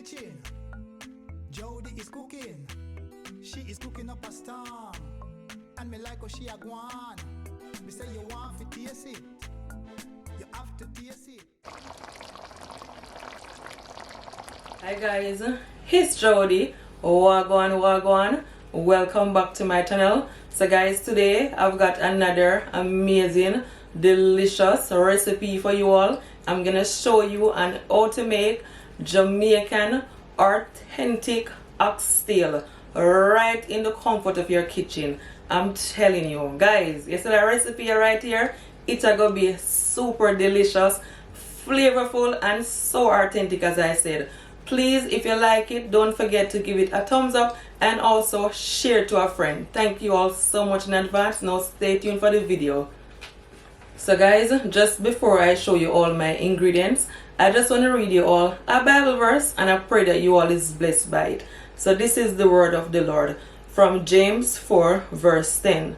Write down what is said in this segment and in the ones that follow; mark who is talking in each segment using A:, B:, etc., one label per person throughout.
A: kitchen. Jody is cooking. She is cooking up a storm. And me like how she a gwan. Me say you want to taste it. You have to taste it.
B: Hi guys, it's Jody. Wagwan. Welcome back to my channel. So guys, today I've got another amazing, delicious recipe for you all. I'm gonna show you on how to make Jamaican authentic oxtail right in the comfort of your kitchen. I'm telling you guys, you see the recipe right here, it's gonna be super delicious, flavorful, and so authentic, as I said. Please, if you like it, don't forget to give it a thumbs up and also share to a friend. Thank you all so much in advance. Now stay tuned for the video. So guys, just before I show you all my ingredients, I just want to read you all a Bible verse, and I pray that you all is blessed by it. So this is the word of the Lord from James 4 verse 10.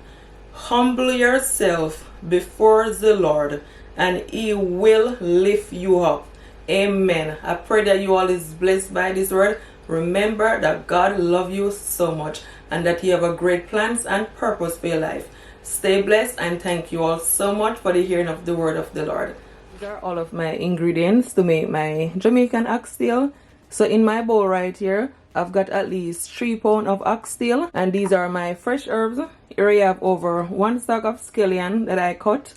B: Humble yourself before the Lord and he will lift you up. Amen. I pray that you all is blessed by this word. Remember that God loves you so much and that he have a great plans and purpose for your life. Stay blessed and thank you all so much for the hearing of the word of the Lord. These are all of my ingredients to make my Jamaican oxtail. So in my bowl right here, I've got at least 3 pounds of oxtail, and these are my fresh herbs. Here I have over 1 stalk of scallion that I cut.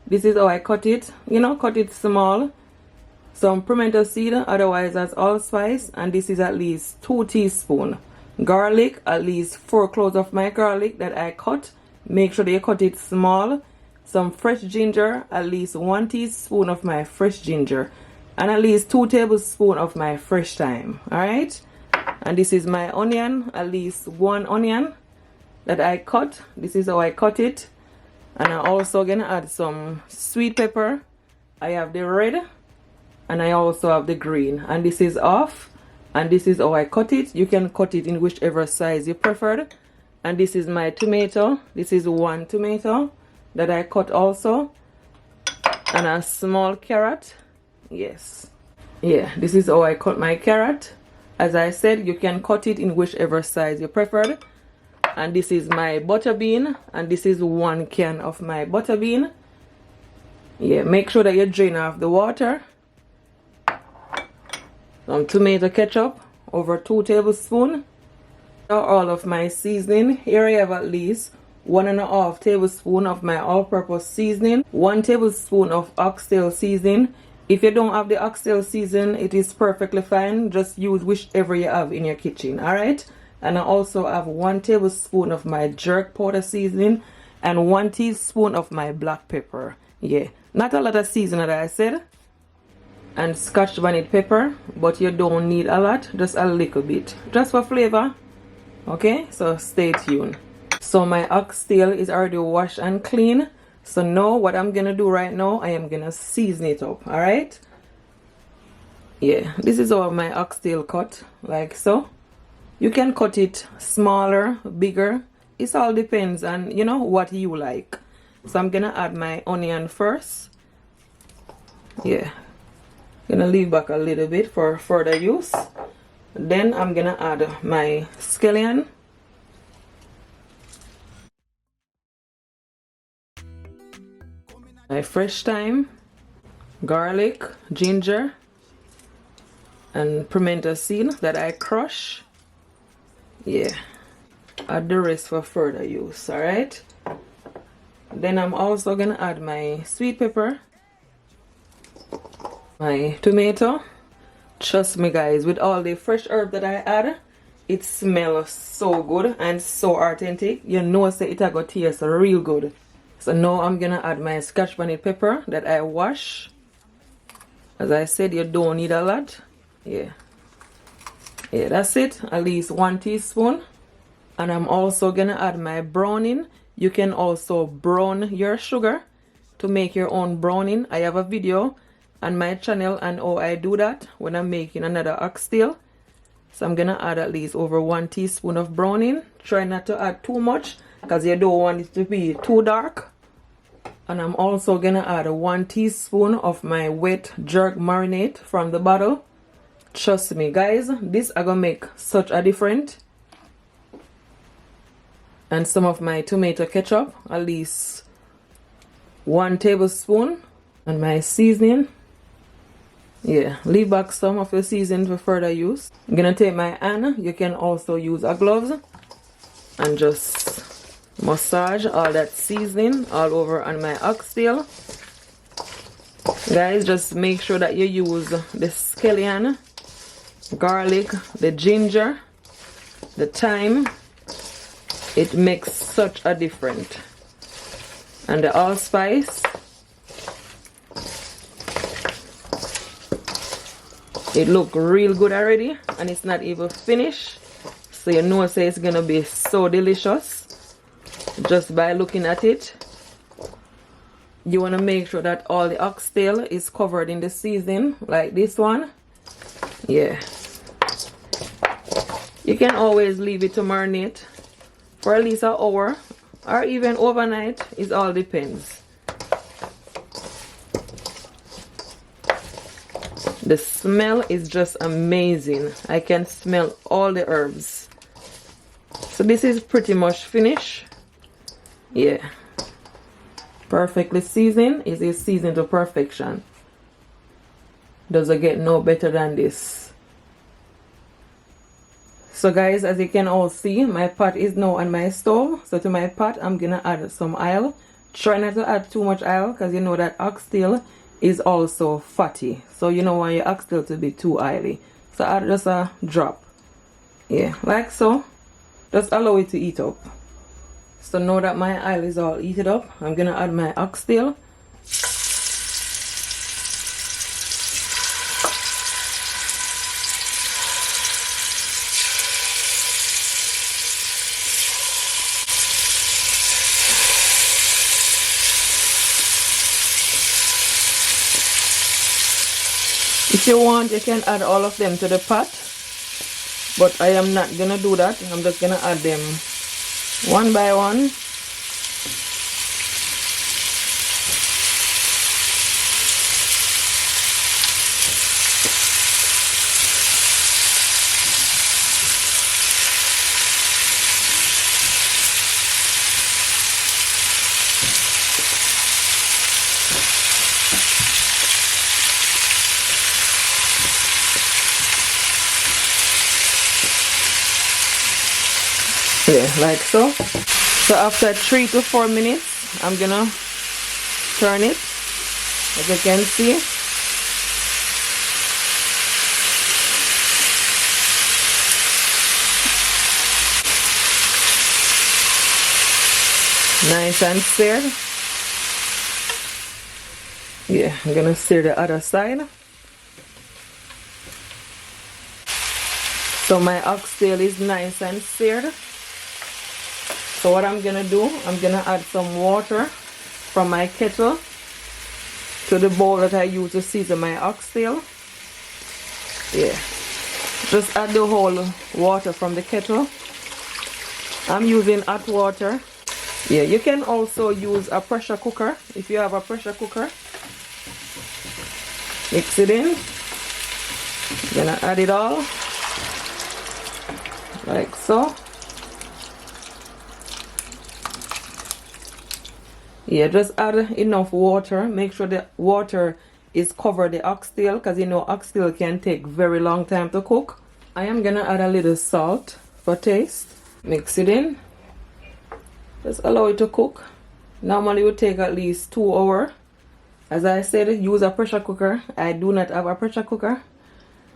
B: This is how I cut it, cut it small. Some pimento seed, otherwise as allspice, and this is at least 2 teaspoons. Garlic, at least 4 cloves of my garlic that I cut. Make sure that you cut it small. Some fresh ginger, at least 1 teaspoon of my fresh ginger, and at least 2 tablespoons of my fresh thyme. Alright, and this is my onion, at least 1 onion that I cut. This is how I cut it. And I'm also gonna add some sweet pepper. I have the red and I also have the green, and this is off, and this is how I cut it. You can cut it in whichever size you prefer. And this is my tomato. This is 1 tomato that I cut also, and a small carrot. Yes, yeah, this is how I cut my carrot. As I said, you can cut it in whichever size you prefer. And this is my butter bean, and this is 1 can of my butter bean. Yeah, make sure that you drain off the water. Some tomato ketchup, over 2 tablespoons. All of my seasoning. Here I have at least 1.5 tablespoons of my all-purpose seasoning, 1 tablespoon of oxtail seasoning. If you don't have the oxtail seasoning, it is perfectly fine. Just use whichever you have in your kitchen. Alright, and I also have 1 tablespoon of my jerk powder seasoning and 1 teaspoon of my black pepper. Yeah, not a lot of seasoning that I said. And scotch bonnet pepper, but you don't need a lot, just a little bit, just for flavor. Okay, so stay tuned. So my oxtail is already washed and clean. So now what I'm gonna do right now, I am gonna season it up. All right, yeah, this is how my oxtail cut, like so. You can cut it smaller, bigger, it all depends on what you like. So I'm gonna add my onion first. Yeah, gonna leave back a little bit for further use. Then I'm gonna add my scallion. My fresh thyme, garlic, ginger, and pimento seed that I crush. Yeah, add the rest for further use. Alright, then I'm also gonna add my sweet pepper, my tomato. Trust me guys, with all the fresh herb that I add, it smells so good and so authentic. You know, say it gonna taste real good. So now I'm gonna add my scotch bonnet pepper that I wash. As I said, you don't need a lot. Yeah, that's it, at least 1 teaspoon. And I'm also gonna add my browning. You can also brown your sugar to make your own browning. I have a video on my channel and how I do that when I'm making another oxtail. So I'm gonna add at least over 1 teaspoon of browning. Try not to add too much because you don't want it to be too dark. And I'm also gonna add 1 teaspoon of my wet jerk marinade from the bottle. Trust me guys, this are gonna make such a difference. And some of my tomato ketchup, at least 1 tablespoon, and my seasoning. Yeah, leave back some of the seasoning for further use. I'm gonna take my hand, you can also use a gloves, and just massage all that seasoning all over on my oxtail. Guys, just make sure that you use the scallion, garlic, the ginger, the thyme. It makes such a difference. And the allspice. It look real good already, and it's not even finished, so you know say it's gonna be so delicious just by looking at it. You want to make sure that all the oxtail is covered in the seasoning like this one. Yeah, you can always leave it to marinate for at least an hour or even overnight. It all depends. The smell is just amazing. I can smell all the herbs. So this is pretty much finished. Yeah. Perfectly seasoned. It is seasoned to perfection. Doesn't get no better than this. So guys, as you can all see, my pot is now on my stove. So to my pot, I'm gonna add some oil. Try not to add too much oil, because you know that oxtail is also fatty, so you don't want your oxtail to be too oily. So add just a drop. Yeah, like so. Just allow it to heat up. So now that my oil is all heated up, I'm gonna add my oxtail. If you want, you can add all of them to the pot, but I am not gonna do that. I'm just gonna add them one by one. Yeah, like so. So after 3 to 4 minutes, I'm gonna turn it, as you can see. Nice and seared. Yeah, I'm gonna sear the other side. So my oxtail is nice and seared. So what I'm gonna do, I'm gonna add some water from my kettle to the bowl that I use to season my oxtail. Yeah, just add the whole water from the kettle. I'm using hot water. Yeah, you can also use a pressure cooker if you have a pressure cooker. Mix it in. Gonna add it all like so. Yeah, just add enough water. Make sure the water is cover the oxtail, because you know oxtail can take very long time to cook. I am gonna add a little salt for taste. Mix it in. Just allow it to cook. Normally it would take at least 2 hours. As I said, use a pressure cooker. I do not have a pressure cooker,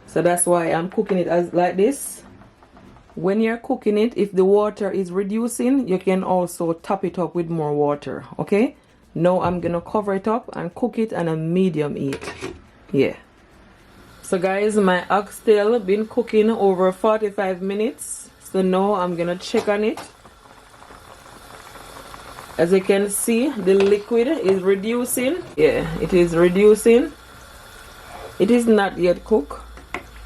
B: so that's why I'm cooking it as like this. When you're cooking it, if the water is reducing, you can also top it up with more water. Okay, now I'm gonna cover it up and cook it on a medium heat. Yeah. So guys, my oxtail been cooking over 45 minutes. So now I'm gonna check on it. As you can see, the liquid is reducing. Yeah, it is reducing. It is not yet cooked,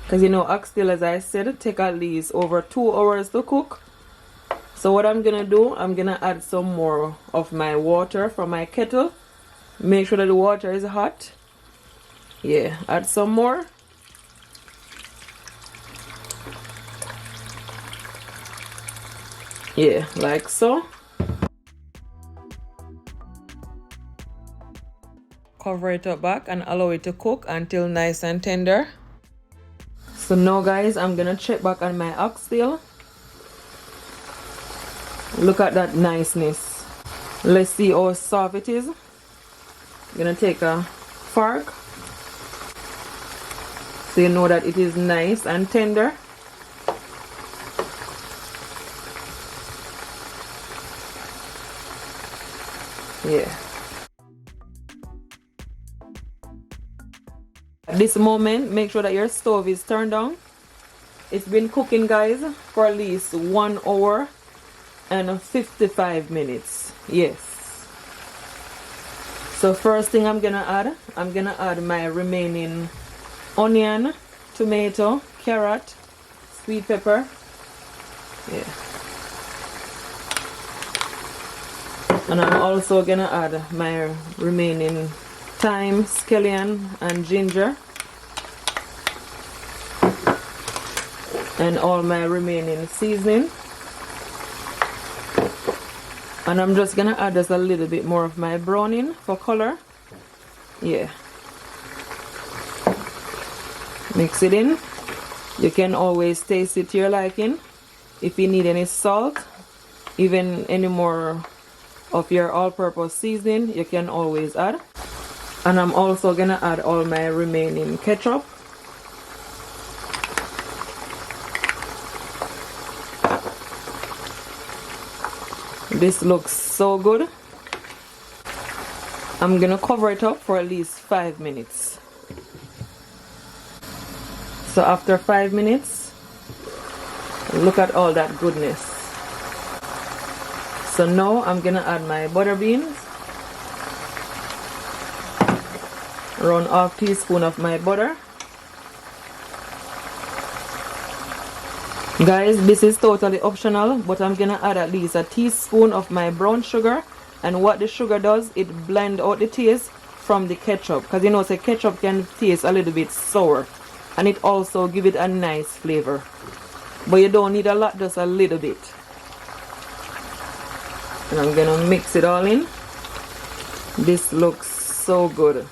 B: because you know oxtail, as I said, take at least over 2 hours to cook. So what I'm gonna do, I'm gonna add some more of my water from my kettle. Make sure that the water is hot. Yeah, add some more. Yeah, like so. Cover it up back and allow it to cook until nice and tender. So now guys, I'm gonna check back on my oxtail. Look at that niceness. Let's see how soft it is. I'm gonna take a fork so you know that it is nice and tender. Yeah. At this moment, make sure that your stove is turned on. It's been cooking, guys, for at least 1 hour and 55 minutes. Yes. So first thing I'm gonna add my remaining onion, tomato, carrot, sweet pepper. Yeah. And I'm also gonna add my remaining thyme, scallion, and ginger, and all my remaining seasoning. And I'm just gonna add just a little bit more of my browning for color. Yeah. Mix it in. You can always taste it to your liking. If you need any salt, even any more of your all-purpose seasoning, you can always add. And I'm also gonna add all my remaining ketchup. This looks so good. I'm gonna cover it up for at least 5 minutes. So after 5 minutes, look at all that goodness. So now I'm gonna add my butter beans. Around ½ teaspoon of my butter. Guys, this is totally optional, but I'm gonna add at least a teaspoon of my brown sugar. And what the sugar does, it blends out the taste from the ketchup, because you know, say ketchup can taste a little bit sour, and it also give it a nice flavor. But you don't need a lot, just a little bit. And I'm gonna mix it all in. This looks so good.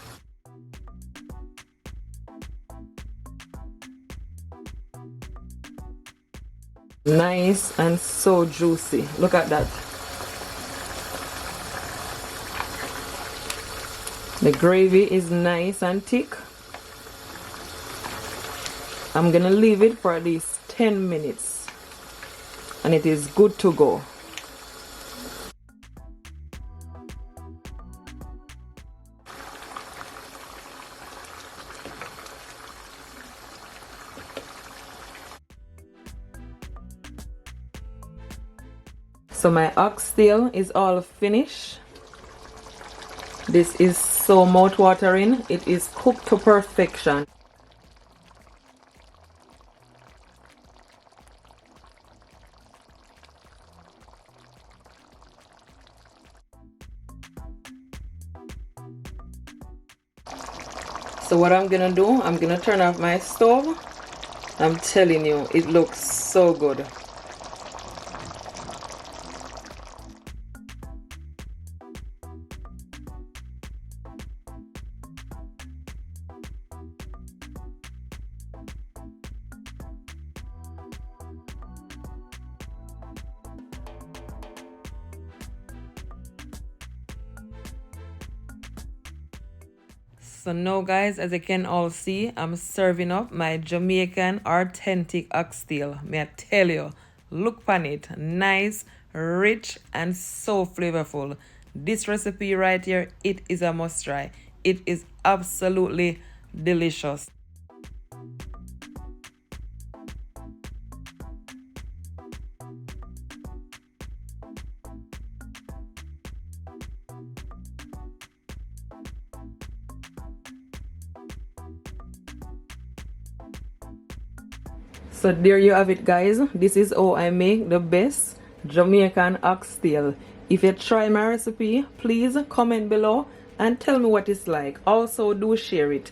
B: Nice and so juicy. Look at that. The gravy is nice and thick. I'm gonna leave it for at least 10 minutes and it is good to go. So my oxtail is all finished. This is so mouth-watering. It is cooked to perfection. So what I'm gonna do, I'm gonna turn off my stove. I'm telling you, it looks so good. So now guys, as you can all see, I'm serving up my Jamaican authentic oxtail. May I tell you, look on it, nice, rich, and so flavorful. This recipe right here, it is a must try. It is absolutely delicious. So there you have it guys. This is how I make the best Jamaican oxtail. If you try my recipe, please comment below and tell me what it's like. Also do share it.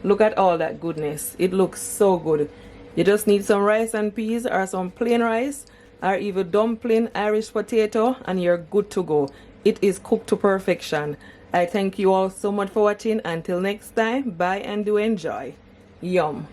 B: Look at all that goodness. It looks so good. You just need some rice and peas or some plain rice or even dumpling, Irish potato, and you're good to go. It is cooked to perfection. I thank you all so much for watching. Until next time, bye and do enjoy. Yum.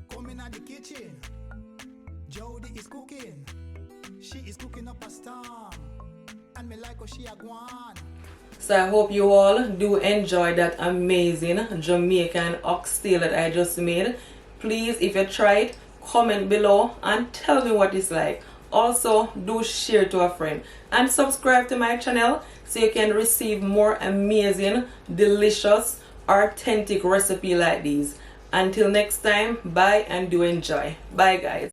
A: Come in at the kitchen. Jody is cooking. She is cooking up a storm. And me like how she a gwan.
B: So I hope you all do enjoy that amazing Jamaican oxtail that I just made. Please, if you try it, comment below and tell me what it's like. Also, do share to a friend and subscribe to my channel so you can receive more amazing, delicious, authentic recipe like these. Until next time, bye and do enjoy. Bye guys.